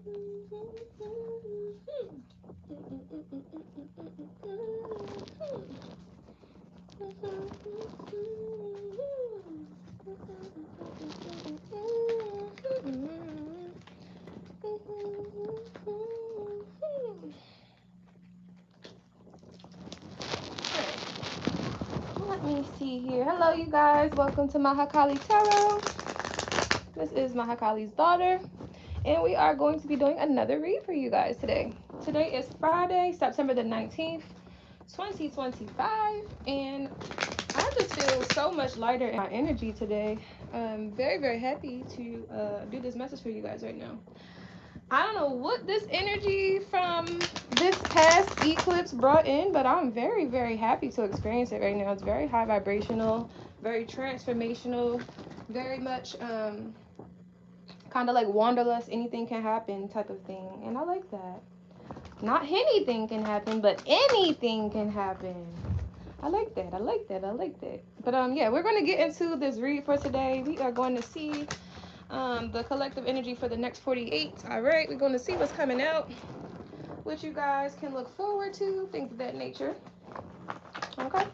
Let me see here. Hello, you guys. Welcome to Mahakali Tarot. This is Mahakali's daughter, and we are going to be doing another read for you guys today. Today is Friday, September the 19th, 2025, and I just feel so much lighter in my energy today. I'm very, very happy to do this message for you guys right now. I don't know what this energy from this past eclipse brought in, but I'm very, very happy to experience it right now. It's very high vibrational, very transformational, very much kind of like wanderlust, anything can happen type of thing. And I like that. Not anything can happen, but anything can happen. I like that. I like that. I like that. But yeah, we're going to get into this read for today. We are going to see the collective energy for the next 48. All right, we're going to see what's coming out, what you guys can look forward to, things of that nature. Okay.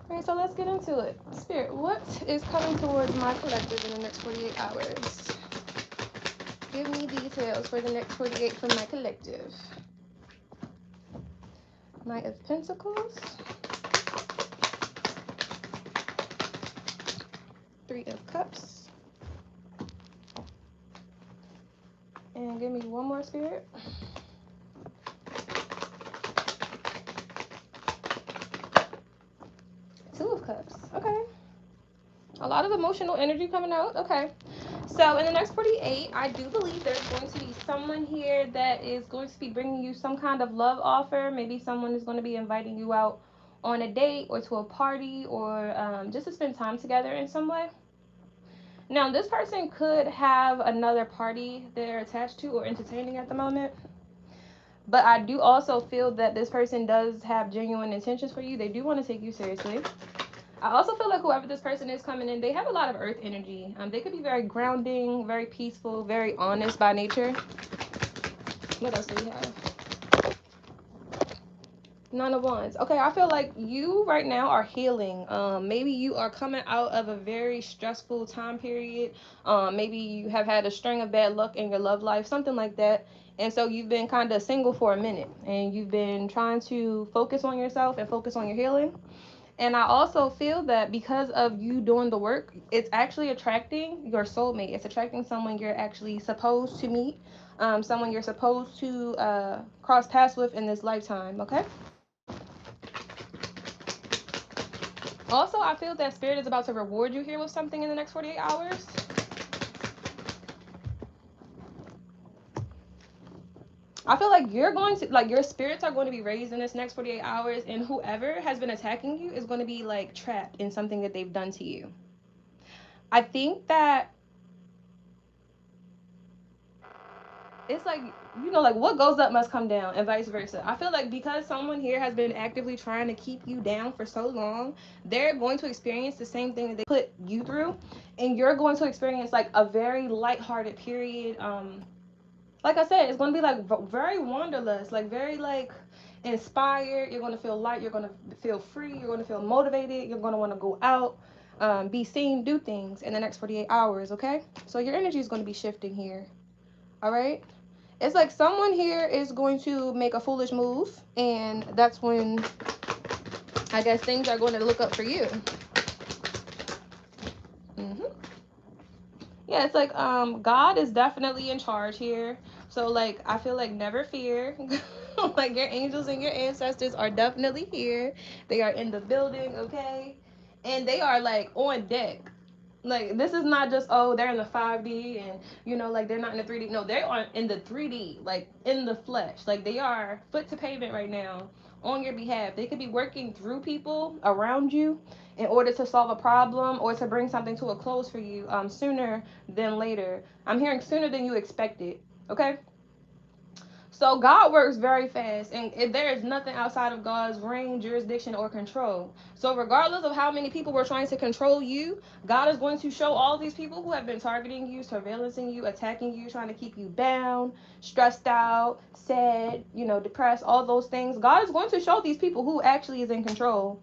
All right, so let's get into it. Spirit, what is coming towards my collective in the next 48 hours? Give me details for the next 48 from my collective. Knight of Pentacles. Three of Cups. And give me one more, Spirit. Two of Cups. Okay. A lot of emotional energy coming out. Okay. So in the next 48, I do believe there's going to be someone here that is going to be bringing you some kind of love offer. Maybe someone is going to be inviting you out on a date or to a party or just to spend time together in some way. Now, this person could have another party they're attached to or entertaining at the moment. But I do also feel that this person does have genuine intentions for you. They do want to take you seriously. I also feel like whoever this person is coming in, they have a lot of earth energy. They could be very grounding, very peaceful, very honest by nature. What else do we have? Nine of Wands. Okay, I feel like you right now are healing. Maybe you are coming out of a very stressful time period. Maybe you have had a string of bad luck in your love life, something like that. And so you've been kind of single for a minute, and you've been trying to focus on yourself and focus on your healing. And I also feel that because of you doing the work, it's actually attracting your soulmate. It's attracting someone you're actually supposed to meet, someone you're supposed to cross paths with in this lifetime, okay? Also, I feel that Spirit is about to reward you here with something in the next 48 hours. I feel like you're going to, like, your spirits are going to be raised in this next 48 hours, and whoever has been attacking you is going to be, like, trapped in something that they've done to you. I think that it's like, you know, like what goes up must come down and vice versa. I feel like because someone here has been actively trying to keep you down for so long, they're going to experience the same thing that they put you through, and you're going to experience like a very lighthearted period. Like I said, it's going to be like very wanderlust, like very like inspired. You're going to feel light, you're going to feel free, you're going to feel motivated, you're going to want to go out, be seen, do things in the next 48 hours. Okay, so your energy is going to be shifting here. All right, it's like someone here is going to make a foolish move, and that's when I guess things are going to look up for you. Yeah, it's like God is definitely in charge here. So like I feel like never fear. Like your angels and your ancestors are definitely here. They are in the building, okay? And they are like on deck. Like this is not just, oh, they're in the 5D and you know, like they're not in the 3D. No, they are in the 3D, like in the flesh. Like they are foot to pavement right now on your behalf. They could be working through people around you in order to solve a problem or to bring something to a close for you sooner than later. I'm hearing sooner than you expected. Okay? So God works very fast, and there is nothing outside of God's reign, jurisdiction, or control. So regardless of how many people were trying to control you, God is going to show all these people who have been targeting you, surveillancing you, attacking you, trying to keep you bound, stressed out, sad, depressed, all those things. God is going to show these people who actually is in control.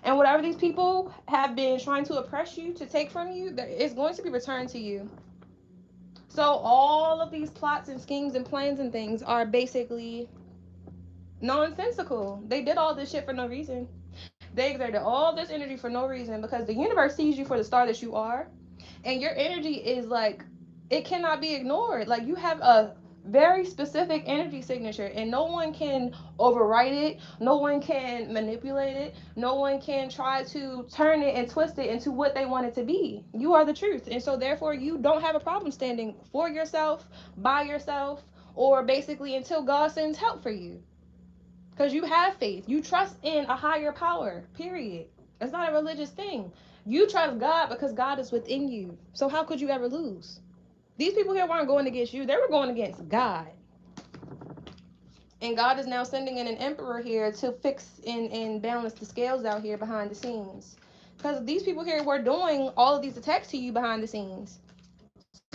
And whatever these people have been trying to oppress you, to take from you, it's going to be returned to you. So all of these plots and schemes and plans and things are basically nonsensical. They did all this shit for no reason. They exerted all this energy for no reason because the universe sees you for the star that you are, and your energy is like, it cannot be ignored. Like, you have a very specific energy signature, and no one can overwrite it, no one can manipulate it, no one can try to turn it and twist it into what they want it to be. You are the truth, and so therefore you don't have a problem standing for yourself, by yourself, or basically until God sends help for you, because you have faith, you trust in a higher power, period. It's not a religious thing. You trust God because God is within you. So how could you ever lose? These people here weren't going against you, they were going against God. And God is now sending in an emperor here to fix and balance the scales out here behind the scenes. Because these people here were doing all of these attacks to you behind the scenes.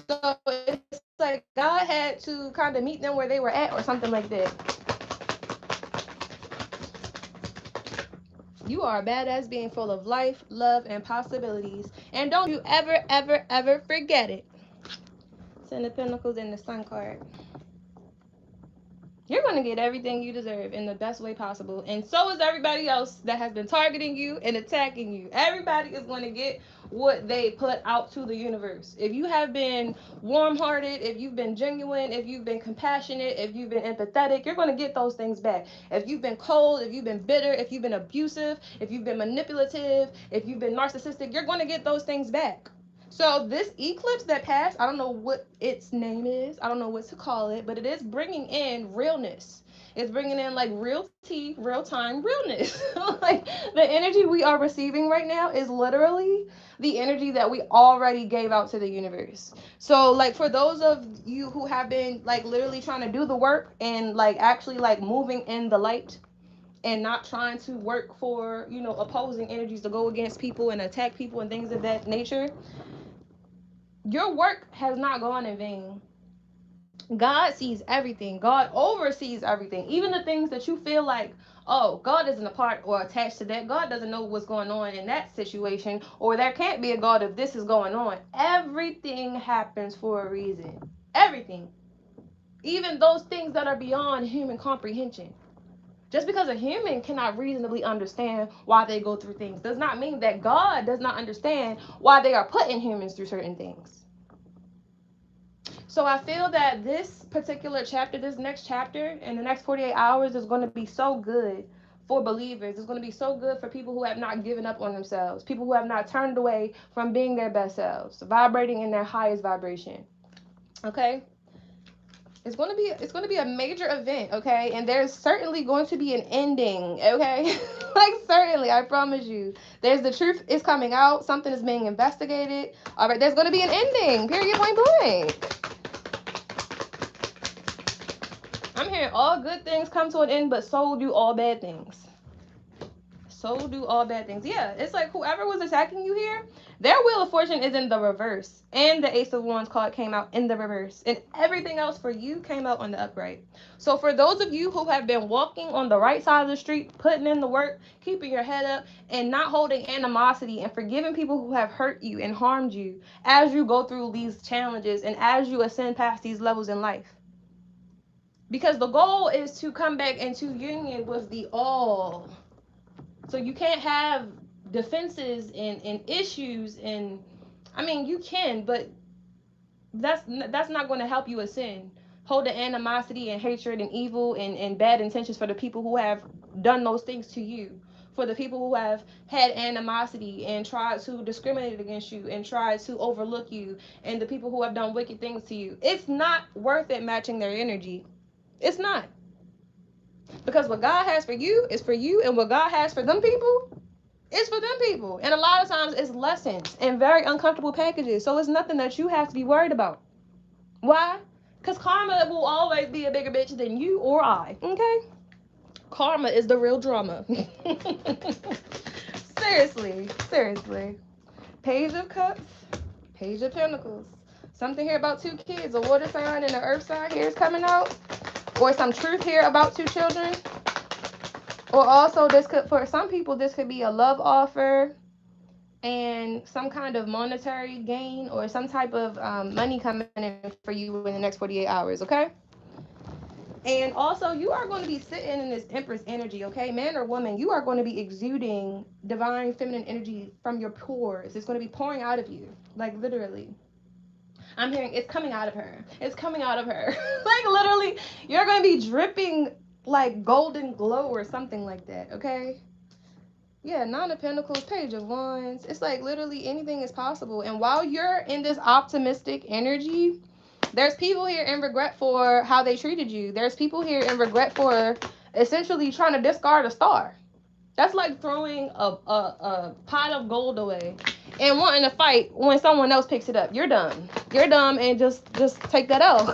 So it's like God had to kind of meet them where they were at or something like that. You are a badass being full of life, love, and possibilities. And don't you ever, ever, ever forget it. Ten of Pentacles and the Sun card. You're going to get everything you deserve in the best way possible. And so is everybody else that has been targeting you and attacking you. Everybody is going to get what they put out to the universe. If you have been warm-hearted, if you've been genuine, if you've been compassionate, if you've been empathetic, you're going to get those things back. If you've been cold, if you've been bitter, if you've been abusive, if you've been manipulative, if you've been narcissistic, you're going to get those things back. So this eclipse that passed, I don't know what its name is. I don't know what to call it, but it is bringing in realness. It's bringing in like real tea, real time realness. Like, the energy we are receiving right now is literally the energy that we already gave out to the universe. So like, for those of you who have been like literally trying to do the work and like actually like moving in the light, and not trying to work for, opposing energies to go against people and attack people and things of that nature, your work has not gone in vain. God sees everything. God oversees everything. Even the things that you feel like, oh, God isn't a part or attached to that. God doesn't know what's going on in that situation, or there can't be a God if this is going on. Everything happens for a reason. Everything. Even those things that are beyond human comprehension. Just because a human cannot reasonably understand why they go through things does not mean that God does not understand why they are putting humans through certain things. So I feel that this particular chapter, this next chapter, in the next 48 hours is going to be so good for believers. It's going to be so good for people who have not given up on themselves, people who have not turned away from being their best selves, vibrating in their highest vibration. Okay? It's going to be a major event, okay? And there's certainly going to be an ending, okay? Like, certainly, I promise you. The truth is coming out. Something is being investigated. All right, there's going to be an ending. Period, point blank. I'm hearing all good things come to an end, but so do all bad things. So do all bad things. Yeah, it's like whoever was attacking you here, their wheel of fortune is in the reverse. And the Ace of Wands card came out in the reverse. And everything else for you came out on the upright. So for those of you who have been walking on the right side of the street, putting in the work, keeping your head up, and not holding animosity and forgiving people who have hurt you and harmed you as you go through these challenges and as you ascend past these levels in life. Because the goal is to come back into union with the all. So you can't have defenses and issues, and I mean, you can, but that's not going to help you ascend. Hold the animosity and hatred and evil and bad intentions for the people who have done those things to you, for the people who have had animosity and tried to discriminate against you and tried to overlook you, and the people who have done wicked things to you. It's not worth it matching their energy. It's not. Because what God has for you is for you, and what God has for them people is for them people. And a lot of times it's lessons and very uncomfortable packages. So it's nothing that you have to be worried about. Why? Because karma will always be a bigger bitch than you or I. Okay? Karma is the real drama. Seriously. Seriously. Page of Cups. Page of Pentacles. Something here about 2 kids. A water sign and an earth sign here is coming out. Or some truth here about 2 children. Or also this could, for some people, this could be a love offer and some kind of monetary gain or some type of money coming in for you in the next 48 hours, okay? And also, you are going to be sitting in this Empress energy, okay? Man or woman, you are going to be exuding divine feminine energy from your pores. It's going to be pouring out of you, like literally. I'm hearing it's coming out of her. It's coming out of her. Like literally, you're going to be dripping like golden glow or something like that, okay? Yeah, Nine of Pentacles, Page of Wands. It's like literally anything is possible. And while you're in this optimistic energy, there's people here in regret for how they treated you. There's people here in regret for essentially trying to discard a star. That's like throwing a pot of gold away and wanting to fight when someone else picks it up. You're done. You're dumb and just take that out.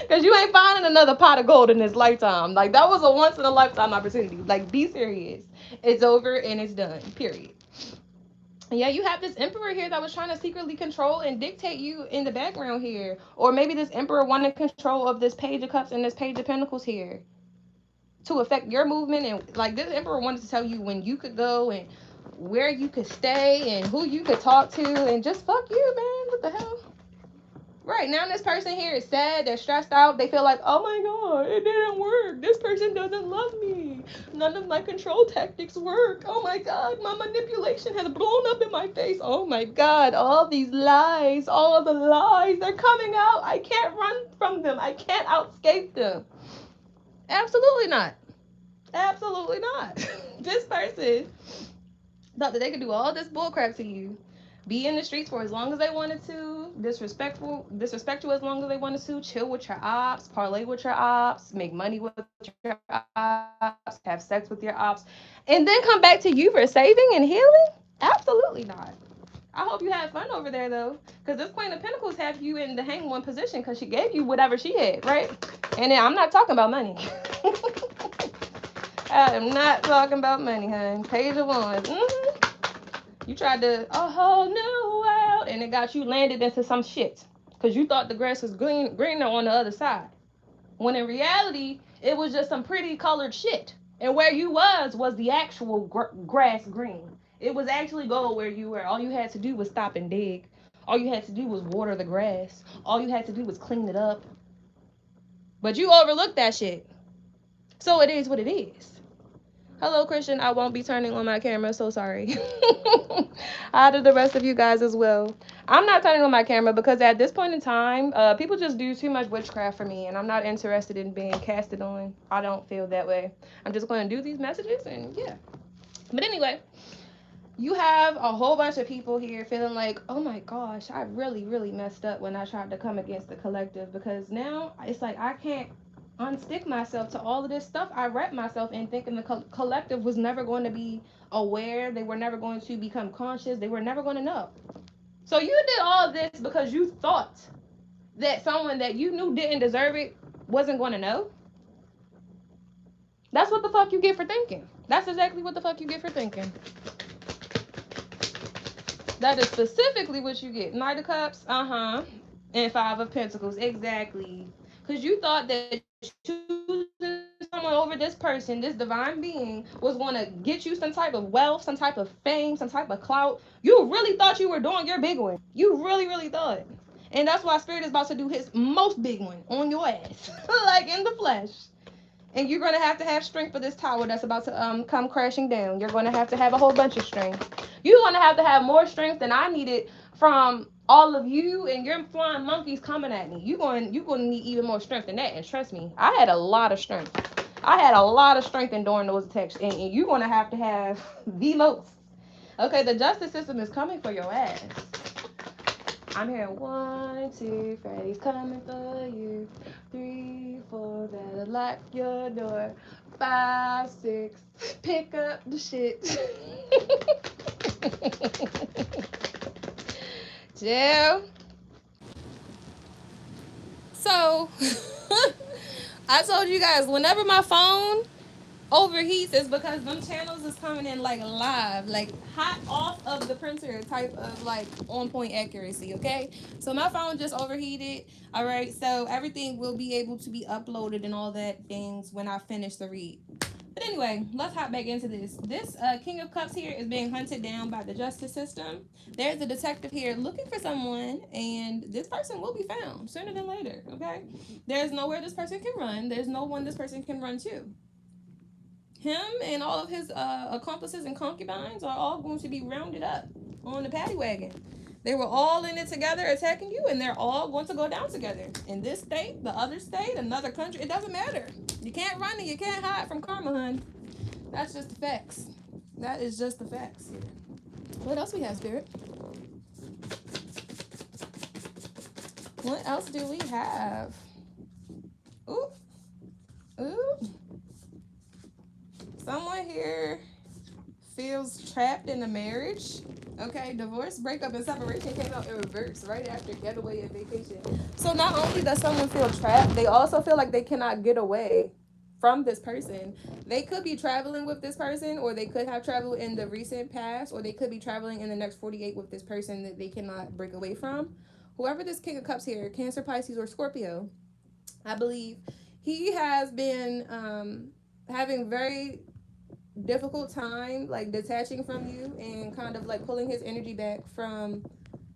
Because you ain't finding another pot of gold in this lifetime. Like, that was a once in a lifetime opportunity. Like, be serious. It's over and it's done. Period. Yeah, you have this emperor here that was trying to secretly control and dictate you in the background here. Or maybe this emperor wanted control of this Page of Cups and this Page of Pentacles here to affect your movement. And like, this emperor wanted to tell you when you could go and where you could stay and who you could talk to and just fuck you, man. What the hell? Right now, this person here is sad. They're stressed out. They feel like, oh my god, it didn't work. This person doesn't love me. None of my control tactics work. Oh my god, my manipulation has blown up in my face. Oh my god, all these lies, all the lies, they're coming out. I can't run from them. I can't escape them. Absolutely not. Absolutely not. This person thought that they could do all this bullcrap to you, be in the streets for as long as they wanted to, disrespect you as long as they wanted to, chill with your ops, parlay with your ops, make money with your ops, have sex with your ops, and then come back to you for saving and healing? Absolutely not. I hope you had fun over there, though, because this Queen of Pentacles have you in the hang one position because she gave you whatever she had, right? And then I'm not talking about money. I am not talking about money, hun. Page of Wands. You tried to a whole new world, and it got you landed into some shit because you thought the grass was greener on the other side. When in reality, it was just some pretty colored shit. And where you was the actual grass green. It was actually gold where you were. All you had to do was stop and dig. All you had to do was water the grass. All you had to do was clean it up. But you overlooked that shit. So it is what it is. Hello, Christian. I won't be turning on my camera, so sorry. How do the rest of you guys as well? I'm not turning on my camera because at this point in time, people just do too much witchcraft for me, and I'm not interested in being casted on. I don't feel that way. I'm just going to do these messages, and yeah. But anyway, you have a whole bunch of people here feeling like, oh my gosh, I really, really messed up when I tried to come against the collective, because now it's like I can't unstick myself to all of this stuff I wrapped myself in, thinking the collective was never going to be aware. They were never going to become conscious. They were never going to know. So you did all of this because you thought that someone that you knew didn't deserve it wasn't going to know. That's what the fuck you get for thinking. That's exactly what the fuck you get for thinking. That is specifically what you get. Knight of Cups, and Five of Pentacles, exactly. Because you thought that choosing someone over this person, this divine being, was going to get you some type of wealth, some type of fame, some type of clout. You really thought you were doing your big one. You really, really thought. And that's why Spirit is about to do his most big one on your ass. Like in the flesh. And you're going to have strength for this tower that's about to come crashing down. You're going to have a whole bunch of strength. You're going to have more strength than I needed from all of you and your flying monkeys coming at me. You're going to need even more strength than that. And trust me, I had a lot of strength. I had a lot of strength enduring those attacks. And you're going to have the most. Okay, the justice system is coming for your ass. I'm hearing 1, 2, Freddy's coming for you. 3, 4, better lock your door. 5, 6, pick up the shit. Jill. So I told you guys, whenever my phone overheats, it's because them channels is coming in like live, like hot off of the printer type of like on point accuracy. Okay, so my phone just overheated. All right, so everything will be able to be uploaded and all that things when I finish the read. But anyway, let's hop back into this. This King of Cups here is being hunted down by the justice system. There's a detective here looking for someone, and this person will be found sooner than later. Okay, there's nowhere this person can run. There's no one this person can run to. Him and all of his accomplices and concubines are all going to be rounded up on the paddy wagon. They were all in it together attacking you, and they're all going to go down together. In this state, the other state, another country, it doesn't matter. You can't run and you can't hide from karma, hun. That's just the facts. That is just the facts. What else we have, Spirit? What else do we have? Ooh. Ooh. Someone here feels trapped in a marriage. Okay, divorce, breakup, and separation came out in reverse right after getaway and vacation. So not only does someone feel trapped, they also feel like they cannot get away from this person. They could be traveling with this person, or they could have traveled in the recent past, or they could be traveling in the next 48 with this person that they cannot break away from. Whoever this King of Cups here, Cancer, Pisces, or Scorpio, I believe he has been having very difficult time like detaching from you and kind of like pulling his energy back from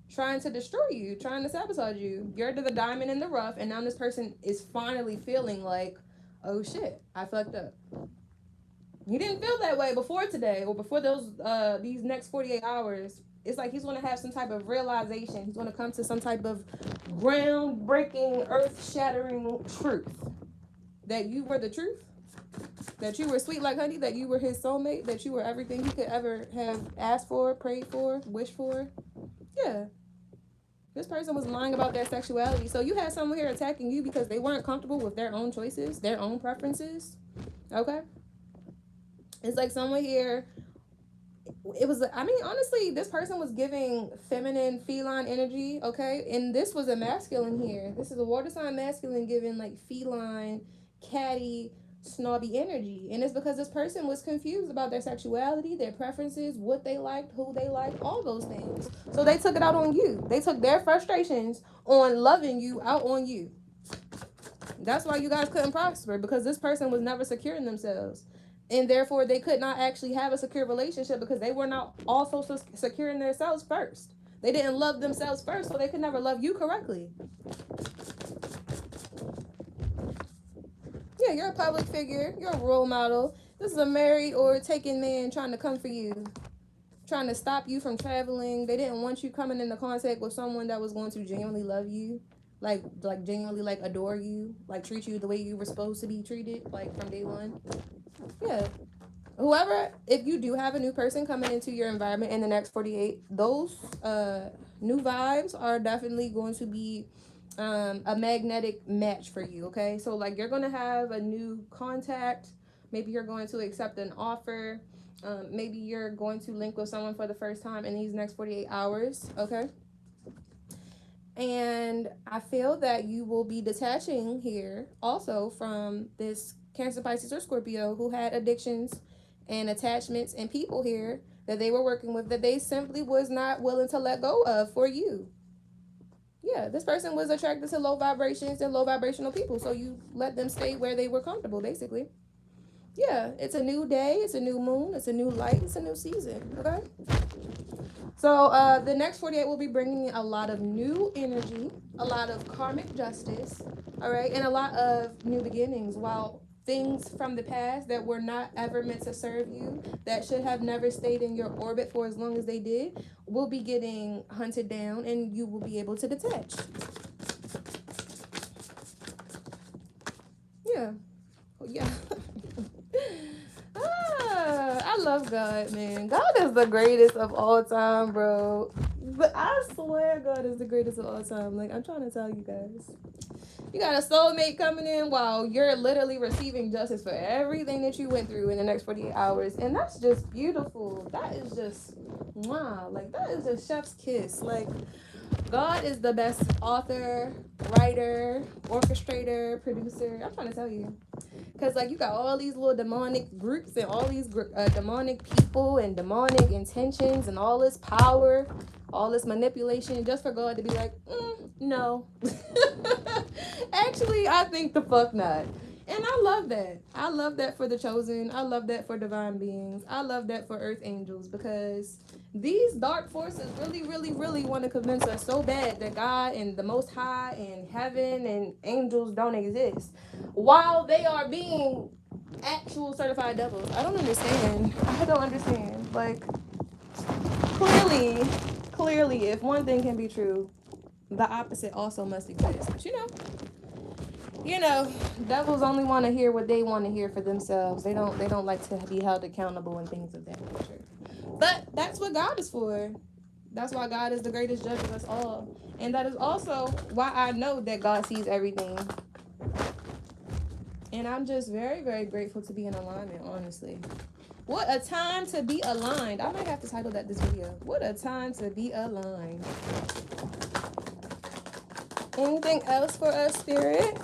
trying to destroy you, trying to sabotage you. You're the diamond in the rough, and now this person is finally feeling like, oh shit, I fucked up. He didn't feel that way before today or before these next 48 hours. It's like he's going to have some type of realization. He's going to come to some type of groundbreaking, earth-shattering truth. That you were the truth. That you were sweet like honey. That you were his soulmate. That you were everything he could ever have asked for, prayed for, wished for. Yeah. This person was lying about their sexuality. So you had someone here attacking you because they weren't comfortable with their own choices, their own preferences. Okay? It's like someone here, it was, I mean, honestly, this person was giving feminine, feline energy, okay? And this was a masculine here. This is a water sign masculine giving like feline, catty, snobby energy. And it's because this person was confused about their sexuality, their preferences, what they liked, who they liked, all those things. So they took it out on you. They took their frustrations on loving you out on you. That's why you guys couldn't prosper, because this person was never secure in themselves. And therefore, they could not actually have a secure relationship because they were not also secure in themselves first. They didn't love themselves first, so they could never love you correctly. Yeah, you're a public figure. You're a role model. This is a married or taken man trying to come for you, trying to stop you from traveling. They didn't want you coming into contact with someone that was going to genuinely love you, like genuinely like adore you, like treat you the way you were supposed to be treated, like from day one. Yeah. Whoever, if you do have a new person coming into your environment in the next 48, those new vibes are definitely going to be a magnetic match for you, okay? So, like, you're going to have a new contact. Maybe you're going to accept an offer. Maybe you're going to link with someone for the first time in these next 48 hours, okay? And I feel that you will be detaching here also from this Cancer, Pisces, or Scorpio who had addictions and attachments and people here that they were working with that they simply was not willing to let go of for you. Yeah, this person was attracted to low vibrations and low vibrational people, so you let them stay where they were comfortable, basically. Yeah, it's a new day, it's a new moon, it's a new light, it's a new season, okay? So the next 48 will be bringing a lot of new energy, a lot of karmic justice, all right, and a lot of new beginnings. While things from the past that were not ever meant to serve you, that should have never stayed in your orbit for as long as they did, will be getting hunted down, and you will be able to detach. Yeah. Yeah. I love God, man. God is the greatest of all time, bro. But I swear God is the greatest of all time. Like, I'm trying to tell you guys. You got a soulmate coming in while you're literally receiving justice for everything that you went through in the next 48 hours. And that's just beautiful. That is just, wow. Like, that is just chef's kiss. Like, God is the best author, writer, orchestrator, producer. I'm trying to tell you. Because, like, you got all these little demonic groups and all these demonic people and demonic intentions and all this power, all this manipulation, just for God to be like, no. Actually, I think the fuck not. And I love that. I love that for the chosen. I love that for divine beings. I love that for earth angels, because these dark forces really, really, really want to convince us so bad that God and the Most High and heaven and angels don't exist, while they are being actual certified devils. I don't understand. I don't understand. Like, clearly, if one thing can be true, the opposite also must exist. But you know, devils only want to hear what they want to hear for themselves. They don't like to be held accountable and things of that nature. But that's what God is for. That's why God is the greatest judge of us all. And that is also why I know that God sees everything. And I'm just very, very grateful to be in alignment, honestly. What a time to be aligned. I might have to title that this video. What a time to be aligned. Anything else for us, Spirit?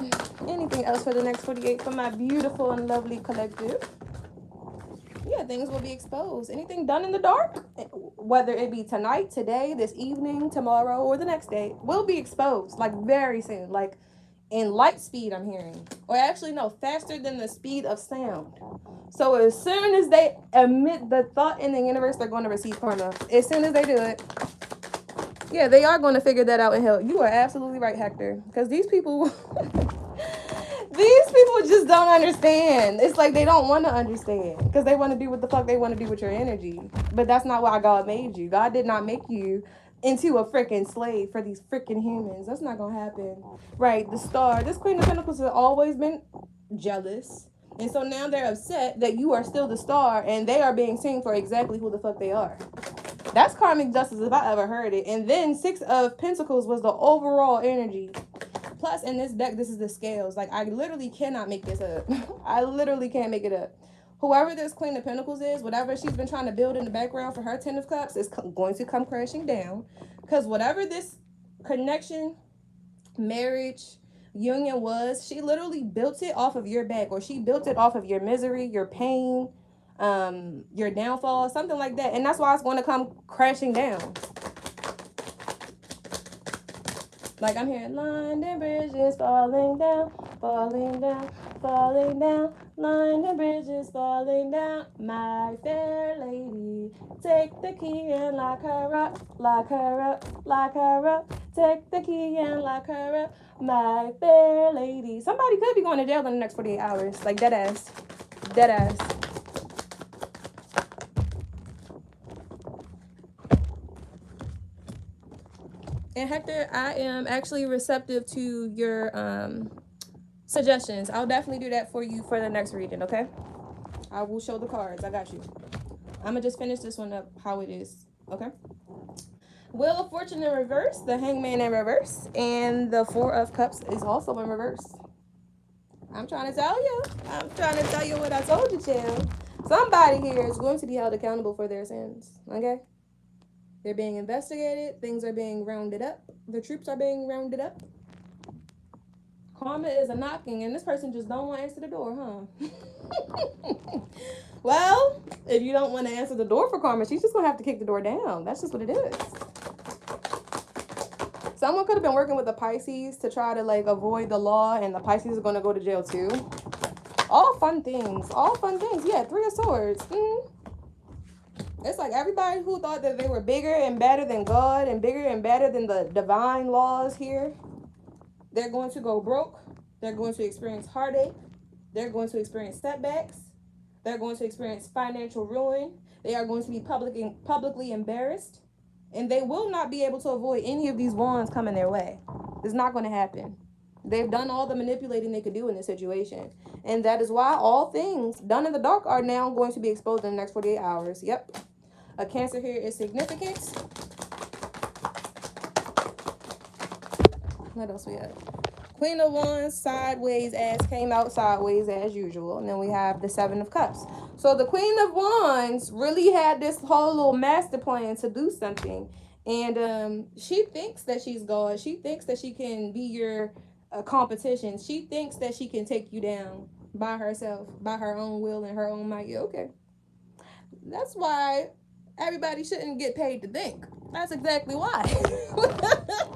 Anything else for the next 48 for my beautiful and lovely collective? Yeah, things will be exposed. Anything done in the dark, whether it be tonight, today, this evening, tomorrow, or the next day, will be exposed, like, very soon. Like, in light speed, I'm hearing. Or actually, no, faster than the speed of sound. So as soon as they emit the thought in the universe, they're going to receive karma. As soon as they do it, yeah, they are going to figure that out in hell. You are absolutely right, Hector. Because these people, these people just don't understand. It's like they don't want to understand. Because they want to do what the fuck they want to do with your energy. But that's not why God made you. God did not make you into a freaking slave for these freaking humans. That's not going to happen. Right, the star. This Queen of Pentacles has always been jealous. And so now they're upset that you are still the star and they are being seen for exactly who the fuck they are. That's karmic justice if I ever heard it. And then 6 of Pentacles was the overall energy. Plus, in this deck, this is the scales. Like, I literally cannot make this up. I literally can't make it up. Whoever this Queen of Pentacles is, whatever she's been trying to build in the background for her 10 of Cups is going to come crashing down. Because whatever this connection, marriage, union was, she literally built it off of your back. Or she built it off of your misery, your pain, your downfall, something like that. And that's why it's going to come crashing down. Like, I'm hearing London bridges falling down, falling down, falling down. London bridges falling down. My fair lady, take the key and lock her up, lock her up, lock her up. Take the key and lock her up. My fair lady. Somebody could be going to jail in the next 48 hours. Like, dead ass. Dead ass. And Hector, I am actually receptive to your suggestions. I'll definitely do that for you for the next reading, okay? I will show the cards. I got you. I'm going to just finish this one up how it is, okay? Wheel of Fortune in reverse, the Hangman in reverse, and the 4 of Cups is also in reverse. I'm trying to tell you. I'm trying to tell you what I told you, child. Somebody here is going to be held accountable for their sins, okay? They're being investigated. Things are being rounded up. The troops are being rounded up. Karma is a knocking, and this person just don't want to answer the door, huh? Well, if you don't want to answer the door for karma, she's just going to have to kick the door down. That's just what it is. Someone could have been working with the Pisces to try to, like, avoid the law, and the Pisces are going to go to jail, too. All fun things. All fun things. Yeah, 3 of Swords. It's like everybody who thought that they were bigger and better than God and bigger and better than the divine laws here, they're going to go broke. They're going to experience heartache. They're going to experience setbacks. They're going to experience financial ruin. They are going to be publicly embarrassed. And they will not be able to avoid any of these wands coming their way. It's not going to happen. They've done all the manipulating they could do in this situation. And that is why all things done in the dark are now going to be exposed in the next 48 hours. Yep. A Cancer here is significant. What else we have? Queen of Wands, sideways as, came out sideways as usual. And then we have the 7 of Cups. So the Queen of Wands really had this whole little master plan to do something. And she thinks that she's God. She thinks that she can be your competition. She thinks that she can take you down by herself, by her own will and her own might. Yeah, okay. That's why everybody shouldn't get paid to think. That's exactly why.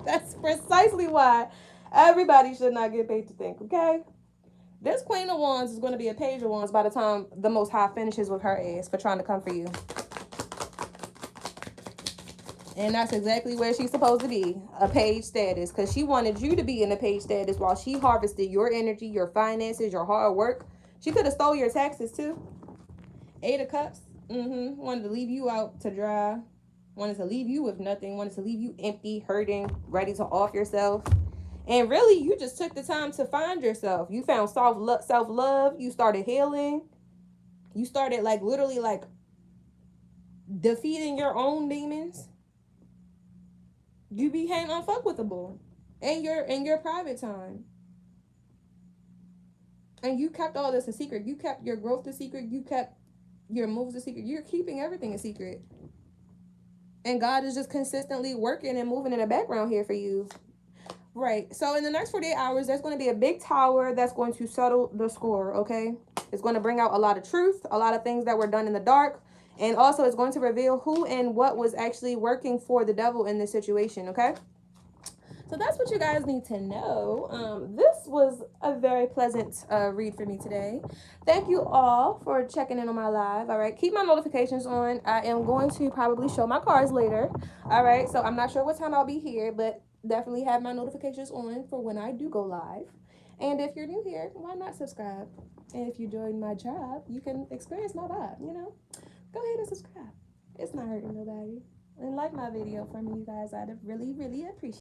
That's precisely why everybody should not get paid to think, okay? This Queen of Wands is going to be a Page of Wands by the time the Most High finishes with her ass for trying to come for you. And that's exactly where she's supposed to be, a page status, because she wanted you to be in a page status while she harvested your energy, your finances, your hard work. She could have stole your taxes too. 8 of Cups. Wanted to leave you out to dry. Wanted to leave you with nothing. Wanted to leave you empty, hurting, ready to off yourself. And really, you just took the time to find yourself. You found self-love. You started healing. You started like literally like defeating your own demons. You became unfuckwithable in your private time. And you kept all this a secret. You kept your growth a secret. You kept your moves a secret. You're keeping everything a secret. And God is just consistently working and moving in the background here for you. Right. So in the next 48 hours, there's going to be a big tower that's going to settle the score, okay? It's going to bring out a lot of truth, a lot of things that were done in the dark. And also it's going to reveal who and what was actually working for the devil in this situation, okay? So that's what you guys need to know. This was a very pleasant read for me today. Thank you all for checking in on my live. All right, keep my notifications on. I am going to probably show my cards later. All right, so I'm not sure what time I'll be here, but definitely have my notifications on for when I do go live. And if you're new here, why not subscribe? And if you join my job, you can experience my vibe, you know? Go ahead and subscribe. It's not hurting nobody. And like my video for me, you guys. I'd really, really appreciate it.